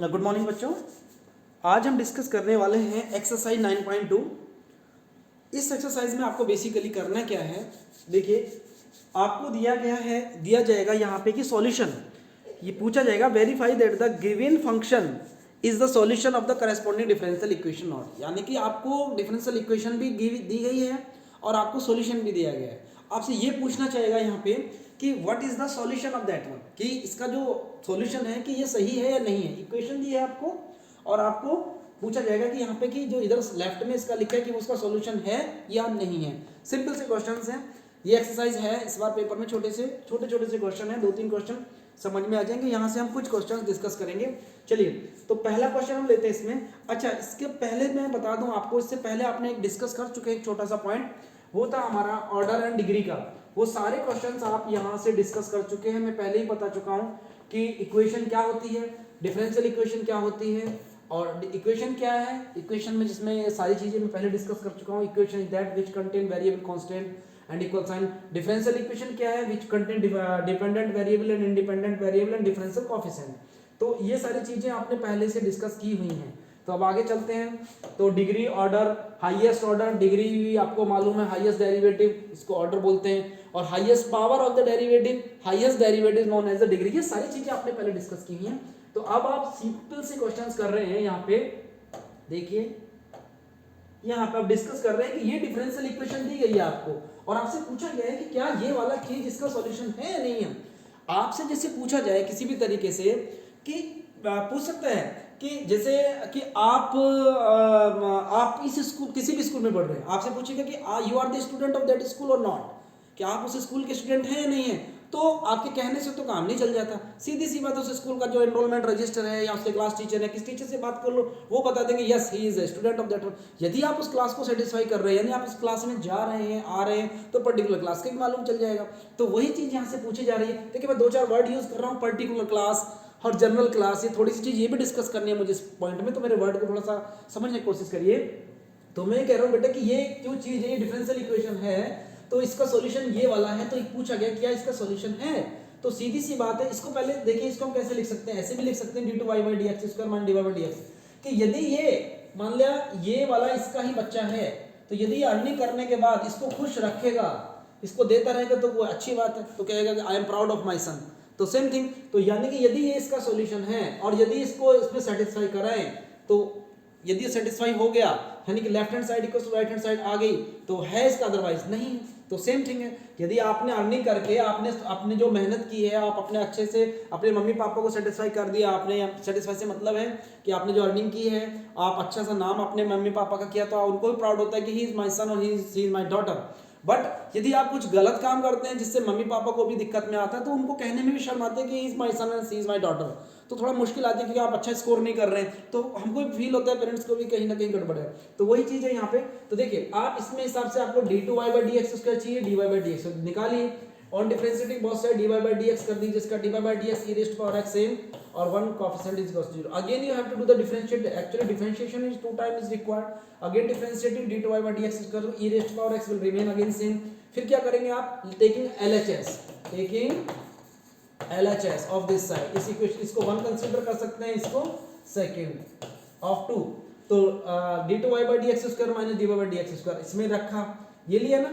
Good morning बच्चों। आज हम डिस्कस करने वाले हैं एक्सरसाइज 9.2। इस एक्सरसाइज में आपको बेसिकली करना क्या है, देखिए आपको दिया जाएगा यहाँ पे कि सॉल्यूशन, ये पूछा जाएगा verify that the given function is the solution of the corresponding differential equation not, यानी कि आपको डिफरेंशियल इक्वेशन भी दी गई है और आपको सॉल्यूशन भी दिया गया है। आपसे ये पूछना चाहेगा यहाँ पे कि what is the solution of that one, कि इसका जो सॉल्यूशन है कि ये सही है या नहीं है। इक्वेशन दी है आपको और आपको पूछा जाएगा कि यहाँ पे कि जो इधर लेफ्ट में इसका लिखा है कि उसका सॉल्यूशन है या नहीं है। सिंपल से क्वेश्चंस हैं, ये एक्सरसाइज है। इस बार पेपर में छोटे छोटे से क्वेश्चन है, 2-3 क्वेश्चन समझ में आ जाएंगे। यहाँ से हम कुछ क्वेश्चन डिस्कस करेंगे। चलिए तो पहला क्वेश्चन हम लेते हैं इसमें। अच्छा, इसके पहले मैं बता दूं आपको, इससे पहले आपने एक डिस्कस कर चुके एक छोटा सा पॉइंट, वो था हमारा ऑर्डर एंड डिग्री का। वो सारे क्वेश्चंस आप यहाँ से डिस्कस कर चुके हैं। मैं पहले ही बता चुका हूँ कि इक्वेशन क्या होती है, डिफरेंशियल इक्वेशन क्या होती है और इक्वेशन क्या है। इक्वेशन में जिसमें सारी चीजें मैं पहले डिस्कस कर चुका हूँ। Equation is that which contain variable constant and equal sign. Differential equation क्या है, which contain dependent variable and independent variable and differential coefficient. तो ये सारी चीजें आपने पहले से डिस्कस की हुई हैं। तो अब आगे चलते हैं। तो degree, order, highest order, degree आपको मालूम है हाईएस्ट डेरिवेटिव इसको ऑर्डर बोलते हैं, और highest power of the derivative, highest derivative known as the degree. ये सारी चीजें आपने पहले डिस्कस की हुई हैं। तो अब आप सिंपल से क्वेश्चंस कर रहे हैं। यहाँ पे देखिए, यहाँ पे आप डिस्कस कर रहे हैं कि ये डिफरेंशियल इक्वेशन दी गई है आपको और आपसे पूछा गया है कि क्या ये वाला चीज इसका सॉल्यूशन है या नहीं है। आपसे जैसे पूछा जाए किसी भी तरीके से कि पूछ सकते हैं कि जैसे कि आप इस स्कूल, किसी भी स्कूल में पढ़ रहे हैं, आपसे पूछेगा कि you are the student of that school और नॉट, कि आप उस स्कूल के स्टूडेंट हैं या नहीं है। तो आपके कहने से तो काम नहीं चल जाता। सीधी सी बात, उस स्कूल का जो एनरोलमेंट रजिस्टर है या उसके क्लास टीचर है, किस टीचर से बात कर लो, वो बता देंगे yes he is a student of that one. यदि आप उस क्लास को सेटिस्फाई कर रहे हैं, यानी आप उस क्लास में जा रहे हैं, आ रहे हैं, तो पर्टिकुलर क्लास का भी मालूम चल जाएगा। तो वही चीज यहाँ से पूछी जा रही है। देखिए मैं 2-4 वर्ड यूज कर रहा हूँ, पर्टिकुलर क्लास और जनरल क्लास। ये थोड़ी सी चीज ये भी डिस्कस करनी है मुझे इस पॉइंट में, तो मेरे वर्ड को थोड़ा सा समझने की कोशिश करिए। तो मैं कह रहा हूँ बेटा कि ये जो चीज है, ये डिफरेंशियल इक्वेशन है, तो इसका सॉल्यूशन ये वाला है। तो पूछा गया क्या इसका सॉल्यूशन है, तो सीधी सी बात है। इसको पहले देखिए, इसको हम कैसे लिख सकते हैं, ऐसे भी लिख सकते हैं d two y by d x square minus d y by d x, कि यदि ये मान लिया ये वाला इसका ही बच्चा है, तो यदि ये अर्निंग करने के बाद इसको खुश रखेगा, इसको देता रहेगा, तो वो अच्छी बात है, तो कहेगा कि I am proud of my son. तो सेम थिंग, तो यानी कि यदि ये इसका सॉल्यूशन है और यदि इसको इसमें सेटिस्फाई कराएं, तो यदि सेटिस्फाई हो गया, यानी कि left hand side equal to right hand side आ गई, तो है इसका, अदरवाइज नहीं है। तो सेम थिंग है, यदि आपने अर्निंग करके आपने जो मेहनत की है, आप अपने अच्छे से अपने मम्मी पापा को सेटिस्फाई कर दिया आपने। सेटिस्फाई से मतलब है कि आपने जो अर्निंग की है, आप अच्छा सा नाम अपने मम्मी पापा का किया, तो उनको भी प्राउड होता है कि ही इज माई सन और ही इज माई डॉटर। बट यदि आप कुछ गलत काम करते हैं जिससे मम्मी पापा को भी दिक्कत में आता है, तो उनको कहने में भी शर्म आती है कि he is my son and she is my daughter. तो थोड़ा मुश्किल आती है क्योंकि आप अच्छा स्कोर नहीं कर रहे हैं, तो हमको भी फील होता है, पेरेंट्स को भी कहीं ना कहीं गड़बड़ है। तो वही चीज है यहाँ पे। तो देखिए आप इसमें हिसाब से आपको d two y by d x square चाहिए, d y by d x निकालिए। On differentiating both side d y by d x कर दीजिए, इसका d y by d x e raised to power x same और 1 coefficient is equal to 0। Again you have to do the differentiate, actually differentiation is 2 time is required. Again differentiating d two y by d x equal to e raised to power x will remain again same. फिर क्या करेंगे आप, taking LHS of this side, इस equation इसको 1 consider कर सकते हैं, इसको सेकंड ऑफ 2। तो d2 y by dx square minus dy by dx square इसमें रखा, ये लिया ना।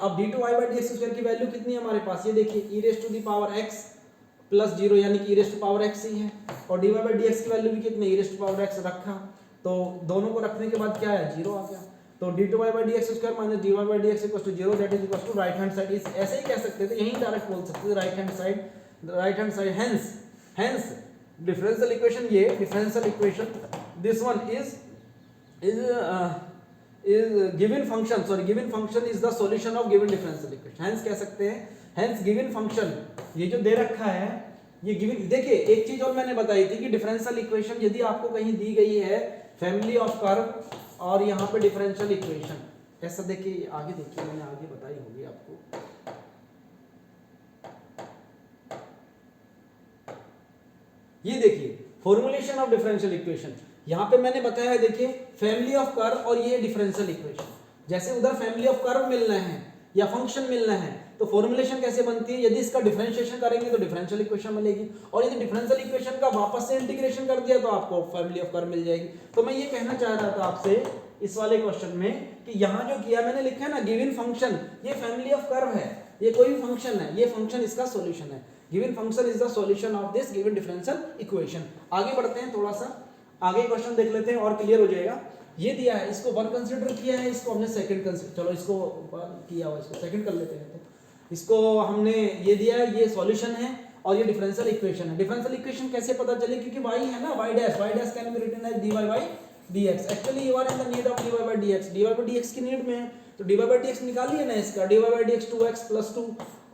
अब d2 y by dx square की वैल्यू कितनी है हमारे पास, ये देखिए e raise to the power x plus 0, यानी कि e raise to power x ही है, और dy by dx की वैल्यू भी कितनी, e raise to power x रखा। तो दोनों को रखने के बाद क्या है, 0 आ गया। तो d2 y by dx square minus dy by dx equal to 0, that is equal to right hand side. ऐसे ही कह सकते थे, यही डायरेक्ट बोल सकते थे right hand side, hence differential equation, ये differential equation, this one is given function is the solution of given differential equation। hence कह सकते हैं, hence given function, ये जो दे रखा है ये given। देखिए एक चीज और मैंने बताई थी कि differential equation यदि आपको कहीं दी गई है family of curve और यहाँ पे differential equation, ऐसा देखिए आगे, देखिए मैंने आगे बताई होगी आपको। ये देखिए फॉर्मुलेशन ऑफ डिफरेंशियल इक्वेशन, यहाँ पे मैंने बताया है, देखिए फैमिली ऑफ कर्व और ये डिफरेंशियल इक्वेशन। जैसे उधर फैमिली ऑफ कर्व मिलना है या फंक्शन मिलना है, तो फॉर्मुलेशन कैसे बनती है, यदि इसका डिफरेंशिएशन करेंगे तो डिफरेंशियल इक्वेशन मिलेगी, और यदि डिफरेंशियल इक्वेशन का वापस से इंटीग्रेशन कर दिया तो आपको फैमिली ऑफ कर्व मिल जाएगी। तो मैं ये कहना चाह रहा था आपसे इस वाले क्वेश्चन में कि यहाँ जो किया मैंने लिखा है ना गिवन फंक्शन, ये फैमिली ऑफ कर्व है, ये कोई भी फंक्शन है, ये फंक्शन इसका सॉल्यूशन है। Given function is the solution of this given differential equation. आगे बढ़ते हैं, थोड़ा सा आगे क्वेश्चन देख लेते हैं और क्लियर हो जाएगा। ये दिया है, इसको 1 कंसीडर किया है, इसको हमने सेकंड कंसीडर, चलो इसको किया हुआ, इसको सेकंड कर लेते हैं। तो इसको हमने ये दिया है, ये सॉल्यूशन है और ये डिफरेंशियल इक्वेशन है। डिफरेंशियल इक्वेशन कैसे पता चले, क्योंकि y है ना, y dash can be written as dy by dx। Actually you are in the need of dy by dx, dy by dx की नीड में है, तो dy by dx निकालिए ना इसका, dy by dx 2x plus 2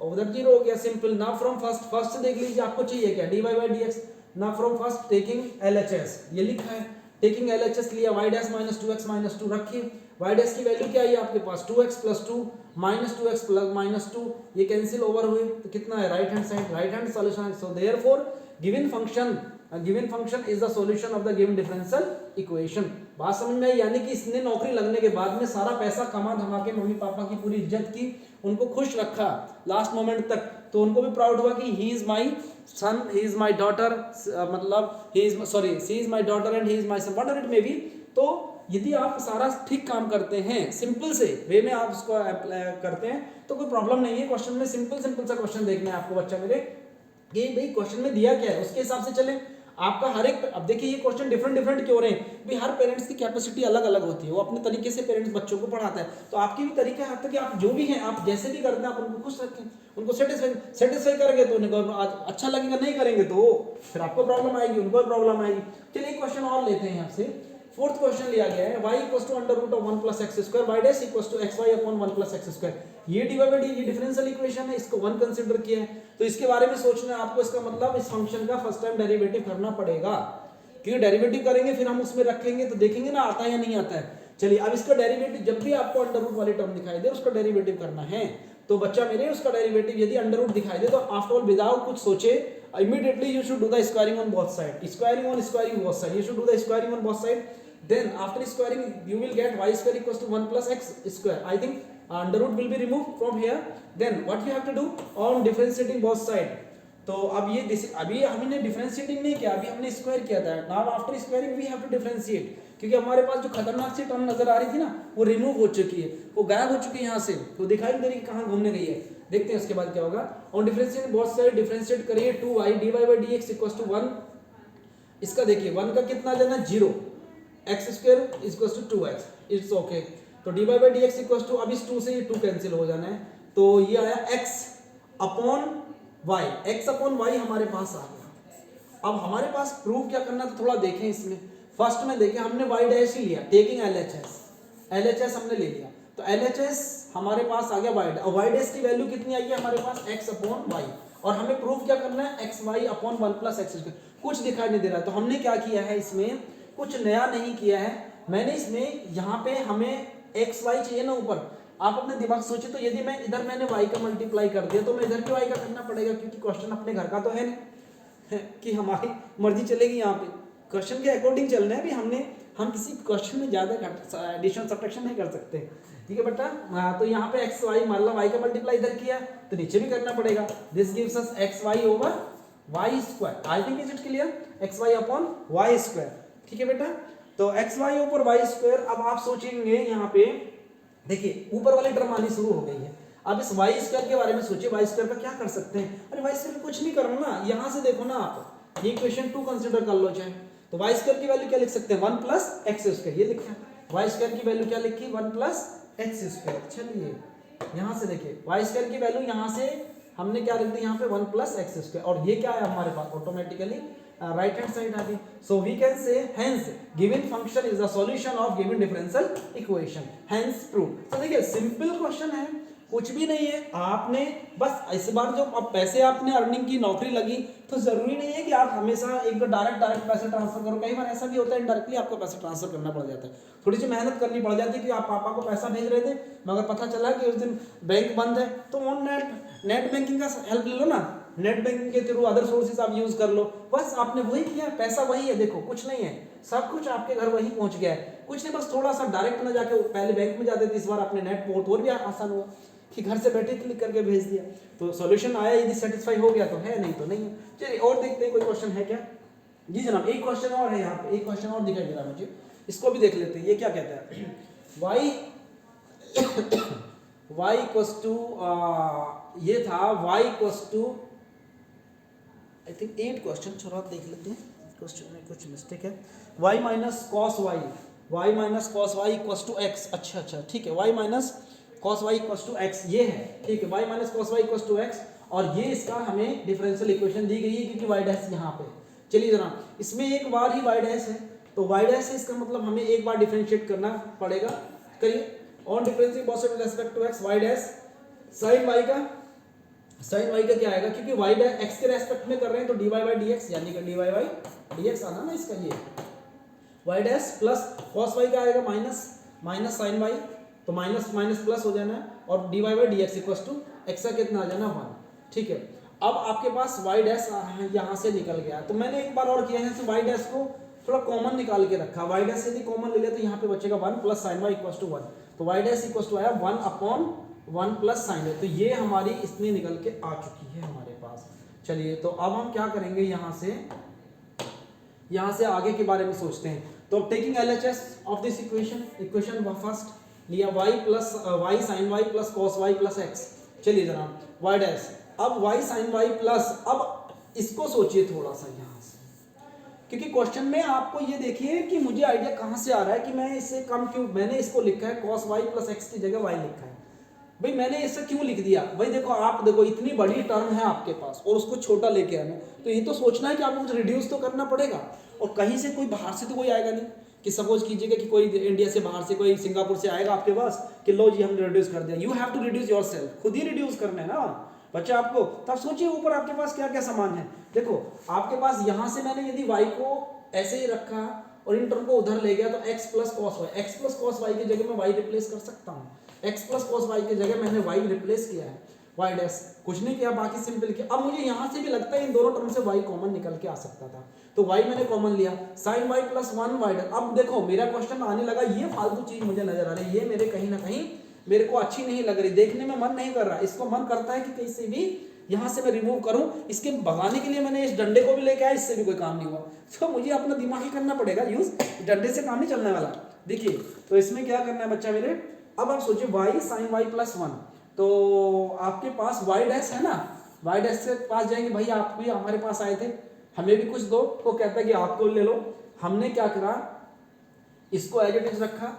उधर 0 हो गया, सिंपल। नाउ फ्रॉम फर्स्ट से देख लीजिए आपको चाहिए क्या, dy by dx। Now from first taking LHS, ये लिखा है, टेकिंग LHS लिया, y dash minus 2x minus 2 रखिए, y डैश की वैल्यू क्या आई आपके पास, 2x plus 2 minus 2x plus minus 2, ये कैंसिल ओवर हुए तो कितना है, right hand side, right hand solution है। So therefore given function is the solution of the given differential equation. बात समझ में आई, यानी कि इसने नौकरी लगने के बाद में सारा पैसा कमा धमा के मम्मी पापा की पूरी इज्जत की, उनको खुश रखा लास्ट मोमेंट तक, तो उनको भी प्राउड हुआ कि he is my son, he is my daughter, मतलब he is sorry she is my daughter and he is my son, whatever it may be. तो यदि आप सारा ठीक काम करते हैं, सिंपल से वे में आप उसको अप्लाई करते हैं तो कोई प्रॉब्लम नहीं है। क्वेश्चन में सिंपल सा क्वेश्चन देखना है आपको बच्चा मेरे, कि भाई क्वेश्चन में दिया क्या है उसके हिसाब से चले आपका हर एक। अब देखिए ये क्वेश्चन डिफरेंट क्यों रहे हैं, भाई हर पेरेंट्स की कैपेसिटी अलग अलग होती है, वो अपने तरीके से पेरेंट्स बच्चों को पढ़ाता है, तो आपकी भी तरीका है कि आप जो भी हैं, आप जैसे भी करते हैं आप उनको खुश रखें, उनको सेटिस्फाई करेंगे तो उनको अच्छा लगेगा, नहीं करेंगे तो फिर आपको प्रॉब्लम आएगी, उनको प्रॉब्लम आएगी। चलिए क्वेश्चन और लेते हैं यहाँ से। फोर्थ क्वेश्चन लिया गया है, y equals to under root of 1 plus x square, y dash equals to xy upon 1 plus x square. ये डिवाइड बाय ये डिफरेंशियल इक्वेशन है, इसको 1 कंसीडर किया है, तो इसके बारे में सोचना है आपको। इसका मतलब इस फंक्शन का फर्स्ट टाइम डेरिवेटिव करना पड़ेगा, क्योंकि डेरिवेटिव करेंगे फिर हम उसमें रखेंगे तो देखेंगे ना आता है या नहीं आता है। चलिए अब इसका डेरिवेटिव जब भी आपको अंडर रूट वाली टर्म दिखाई दे उसका डेरिवेटिव करना है। तो बच्चा मेरे उसका डेरिवेटिव यदि अंडर रूट दिखाई दे तो आफ्टर ऑल विदाउट कुछ सोचे immediately you should do the squaring on both side, squaring both side, you should do the squaring on both side. Then after squaring you will get y square equals to 1 plus x square. I think under root will be removed from here. Then what you have to do on differentiating both side. तो अब ये अभी हमने differentiating नहीं किया, अभी हमने square किया था। Now after squaring we have to differentiate, क्योंकि हमारे पास जो खतरनाक सी टर्म नजर आ रही थी ना वो रिमूव हो चुकी है, वो गायब हो चुकी है यहाँ से, तो दिखाई नहीं दे रही कहाँ घूमने गई है। देखते हैं उसके बाद क्या होगा। On differentiating both side differentiate करिए 2y dy by dx equals to 1। इसका देखिए 1 का कितना जाना 0, x square equals to 2x, it's okay. तो dy by dx equals to, अब इस 2 से ये 2 कैंसिल हो जाना है, तो ये आया x upon y, x upon y हमारे पास आ गया। अब हमारे पास प्रूफ क्या करना तो थोड़ा देखें इसमें। फर्स्ट में देखें हमने y डैश ही लिया, टेकिंग LHS हमने ले लिया, तो LHS हमारे पास आ गया y डैश की वैल्यू कितनी आई है हमारे पास x अपॉन y, और हमें प्रूफ क्या करना है x y upon 1 plus x square. कुछ दिखाई नहीं दे रहा, तो हमने क्या किया है इसमें, कुछ नया नहीं किया है मैंने इसमें। यहाँ पे हमें x y चाहिए ना ऊपर, आप अपने दिमाग सोचे तो यदि मैं इधर मैंने y का मल्टीप्लाई कर दिया तो मैं इधर भी y का करना पड़ेगा, क्योंकि क्वेश्चन अपने घर का तो है नहीं कि हमारी मर्जी चलेगी। यहाँ पे क्वेश्चन के अकॉर्डिंग चलना है, भी हम किसी क्वेश्चन में ज्यादा एडिशन सब्ट्रैक्शन नहीं कर सकते, ठीक है बेटा। तो यहाँ पे एक्स वाई मान लो, y का मल्टीप्लाई इधर किया तो नीचे भी करना पड़ेगा। This gives us x y over y square. I think is it clear, x y upon y square, ठीक है बेटा। तो x y over y square. अब आप सोचेंगे यहाँ पे देखिए ऊपर वाली टर्म आनी शुरू हो गई है, अब इस वाई स्क्वायर के बारे में सोचिए, वाई स्क्वायर का क्या कर सकते हैं। अरे वाई स्क्वायर कुछ नहीं करना ना, यहाँ से देखो ना आप, ये इक्वेशन 2 कंसीडर कर लो चाहे, तो वाई स्क्वायर की वैल्यू क्या लिख सकते हैं 1 प्लस एक्स स्क्वायर, ये लिखा है। वाई स्क्वायर की वैल्यू क्या लिखी 1 प्लस एक्स स्क्वायर। चलिए यहाँ से देखिए वाई स्क्वायर की वैल्यू यहाँ से हमने क्या लिख दी यहाँ पे 1 प्लस एक्स स्क्वायर, और ये क्या है हमारे पास ऑटोमेटिकली राइट हैंड साइड आ गई। So we can say hence given function is the solution of given differential equation, hence prove. तो देखिए सिंपल क्वेश्चन है, कुछ भी नहीं है। आपने बस इस बार जो अब पैसे आपने अर्निंग की नौकरी लगी, तो जरूरी नहीं है कि आप हमेशा एक तो डायरेक्ट पैसे ट्रांसफर करो। कई बार ऐसा भी होता है इनडायरेक्टली आपको पैसे ट्रांसफर करना पड़ जाता है, थोड़ी सी मेहनत करनी पड़ जाती है कि आप पापा को पैसा भेज रहे थे मगर पता चला कि उस दिन बैंक बंद है, तो ऑन नेट बैंकिंग का हेल्प ले लो ना, नेट बैंकिंग के थ्रू अदर सोर्सेज आप यूज कर लो। बस आपने वही किया, पैसा वही है, देखो कुछ नहीं है, सब कुछ आपके घर वही पहुंच गया है। कुछ नहीं, बस थोड़ा सा डायरेक्ट ना जाके पहले बैंक में जाते थे, इस बार अपने नेट बहुत और भी आसान हुआ। कि घर से बैठे क्लिक करके भेज दिया, तो सॉल्यूशन आया, यदि सेटिस्फाई हो गया तो है, नहीं तो नहीं है। चलिए और देखते हैं कोई क्वेश्चन है क्या। जी जनाब, एक क्वेश्चन और है यहाँ पे, एक क्वेश्चन और दिखाई दे रहा है मुझे, इसको भी देख लेते हैं। ये क्या कहता है, y इक्वल्स टू, ये था y equals to, I think 8 question, थोड़ा देख लेते हैं, क्वेश्चन में कुछ मिस्टेक है। y minus cos y, y minus cos y equals to x, अच्छा ठीक है, y minus cos y equals to x ये है, ठीक है, y minus cos y equals to x, और ये इसका हमें डिफरेंशियल इक्वेशन दी गई है क्योंकि y डैश यहाँ पे। चलिए जनाब, इसमें एक बार ही y डैश है, तो y डैश है, इसका मतलब हमें एक बार डिफरेंशिएट करना पड़ेगा। करिए, on differentiate both side with respect to x, y dash sin y का, sin y का क्या आएगा, क्योंकि y डैश x के रेस्पेक्ट में कर रहे हैं तो dy बाई dx, यानी कि dy बाई dx आना ना इसका, ये y dash plus cos y का आएगा माइनस माइनस sin y, तो माइनस माइनस प्लस हो जाना है, और dy by dx equals to x का कितना आ जाना 1, ठीक है। अब आपके पास y डैश यहाँ से निकल गया, तो मैंने एक बार और किया है, y डैश को थोड़ा कॉमन निकाल के रखा, y डैश यदि कॉमन ले लिया तो यहाँ पे बचेगा 1 plus sin y equals to 1, तो y डैश इक्वल्स टू आया 1 अपॉन 1 प्लस sin y, तो ये हमारी इसमें निकल के आ चुकी है हमारे पास। चलिए, तो अब हम क्या करेंगे, यहाँ से आगे के बारे में सोचते हैं। तो अब taking LHS of this equation first लिया, y plus y sin y plus cos y plus x। चलिए जनाब, y डैश, अब y sin y प्लस, अब इसको सोचिए थोड़ा सा यहाँ से, क्योंकि क्वेश्चन में आपको ये देखिए कि मुझे आइडिया कहाँ से आ रहा है कि मैं इससे कम क्यों, मैंने इसको लिखा है cos y प्लस x की जगह y लिखा है। भाई मैंने इससे क्यों लिख दिया, भाई देखो, आप देखो इतनी बड़ी टर्म है आपके पास और उसको छोटा लेके आना, तो ये तो सोचना है कि आपको कुछ रिड्यूस तो करना पड़ेगा, और कहीं से कोई बाहर से तो कोई आएगा नहीं, कि सपोज कीजिएगा कि कोई इंडिया से बाहर से, कोई सिंगापुर से आएगा आपके पास कि लो जी हमने रिड्यूस कर दिया। You have to reduce yourself, खुद ही रिड्यूस करना है ना बच्चा आपको। तब सोचिए ऊपर आपके पास क्या क्या सामान है। देखो आपके पास यहाँ से मैंने यदि y को ऐसे ही रखा और इन टर्म को उधर ले गया तो x प्लस कॉस वाई की जगह मैं y रिप्लेस कर सकता हूँ, x प्लस कॉस वाई की जगह मैंने y रिप्लेस किया है, y डैश कुछ नहीं किया, बाकी सिंपल किया। अब मुझे यहाँ से भी लगता है इन दोनों टर्म से y कॉमन निकल के आ सकता था, तो y मैंने कॉमन लिया, sin y plus 1 y dash. अब देखो मेरा क्वेश्चन आने लगा, ये फालतू चीज मुझे नजर आ रही है, ये मेरे कहीं ना कहीं मेरे को अच्छी नहीं लग रही, देखने में मन नहीं कर रहा। इसको मन करता है कि कहीं से भी यहाँ से मैं रिमूव करूँ, इसके भगाने के लिए मैंने इस डंडे को भी लेके आया, इससे भी कोई काम नहीं हुआ, तो मुझे अपना दिमाग ही करना पड़ेगा यूज, डंडे से काम नहीं चलने वाला। देखिए तो इसमें क्या करना है बच्चा मेरे, अब आप सोचिए y sin y प्लस 1, तो आपके पास y डैश है ना, y डैश से पास जाएंगे, भाई आप भी हमारे पास आए थे, हमें भी कुछ दो, तो कहता है कि आपको ले लो। हमने क्या करा, इसको एज इट इज रखा,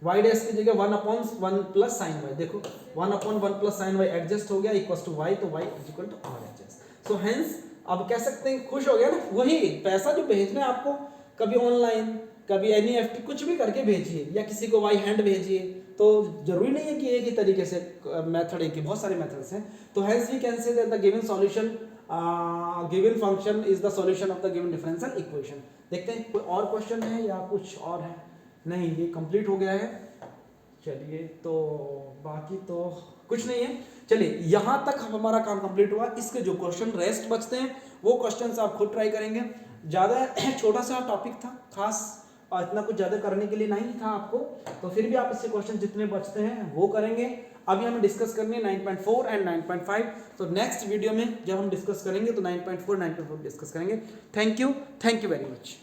y डैश की जगह 1 अपॉन 1 प्लस साइन y, देखो 1 अपॉन 1 प्लस साइन y एडजस्ट हो गया इक्वल्स टू y, तो y is equal to r adjust. So hence अब कह सकते हैं खुश हो गया ना, वही पैसा जो भेजना है आपको, कभी ऑनलाइन कभी NEFT कुछ भी करके भेजिए, या किसी को वाई हैंड भेजिए, तो जरूरी नहीं है कि एक ही तरीके से मेथड, एक ही बहुत सारे मेथड्स हैं। तो hence we can say that the given solution, given function is the solution of the given differential equation. देखते हैं कोई और क्वेश्चन है या कुछ और है, नहीं ये कंप्लीट हो गया है। चलिए तो बाकी तो कुछ नहीं है। चलिए यहाँ तक हमारा काम कंप्लीट हुआ, इसके जो क्वेश्चन रेस्ट बचते हैं वो क्वेश्चंस आप खुद ट्राई करेंगे। ज़्यादा छोटा सा टॉपिक था, खास इतना कुछ ज़्यादा करने के लिए नहीं था आपको, तो फिर भी आप इससे क्वेश्चन जितने बचते हैं वो करेंगे। अभी हमें डिस्कस करनी है 9.4 एंड 9.5, तो नेक्स्ट वीडियो में जब हम डिस्कस करेंगे तो 9.4 9.5 डिस्कस करेंगे। Thank you very much.